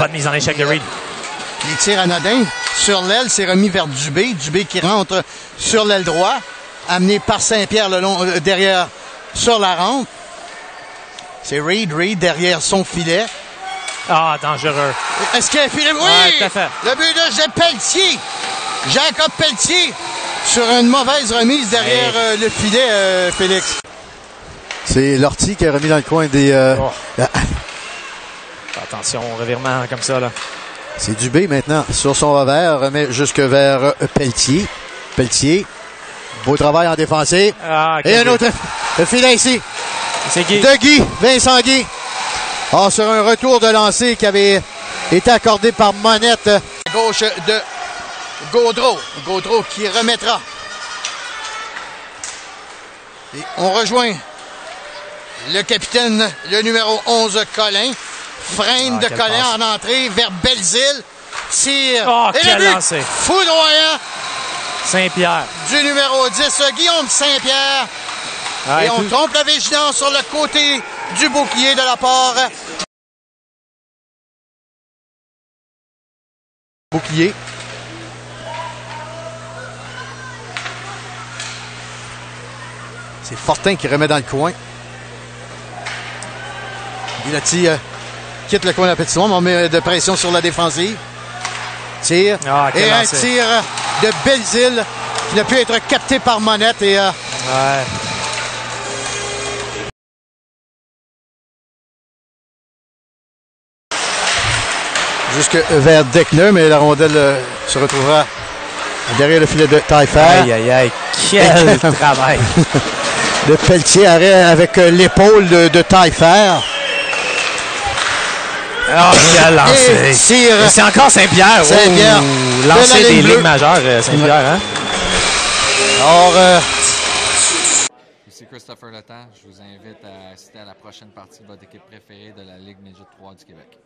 bonne mise en échec de Reed. Les tirs anodins sur l'aile, c'est remis vers Dubé. Dubé qui rentre sur l'aile droit, amené par Saint-Pierre le long derrière sur la rampe. C'est Reed derrière son filet. Ah, dangereux. Est-ce qu'il y a un filet? Oui! Ouais, tout à fait. Le but de Pelletier. Jacob Pelletier sur une mauvaise remise derrière le filet, Félix. C'est Lortie qui a remis dans le coin des... Attention, revirement comme ça, là. C'est Dubé maintenant sur son revers, remet jusque vers Pelletier. Pelletier, beau travail en défensif. Ah, et un autre filet ici. C'est Guy. De Guy, Vincent Guy. Ah, sur un retour de lancer qui avait été accordé par Monette. À gauche de Gaudreau. Gaudreau qui remettra. Et on rejoint le capitaine, le numéro 11, Colin. Freine de Colin en entrée vers Belzile. Tire. Oh, et quel le but lancer. foudroyant Saint-Pierre. du numéro 10, Guillaume Saint-Pierre. Ah, et on trompe la vigilance sur le côté du bouclier de la part. Bouclier. C'est Fortin qui remet dans le coin. Guillotti quitte le coin de la patinoire, mais on met de pression sur la défensive. Tire. Et un tir de Belzile qui n'a pu être capté par Monette. Et, jusque vers Deckner, mais la rondelle se retrouvera derrière le filet de Taillefer. Aïe, aïe, aïe. Quel travail. De Pelletier, arrêt avec l'épaule de Taillefer. Oh, quel lancer. Et c'est encore Saint-Pierre. Saint-Pierre. Lancer des ligues majeures, Saint-Pierre. Hein? Alors, Ici Christopher Letang. Je vous invite à assister à la prochaine partie de votre équipe préférée de la Ligue Midget 3 du Québec.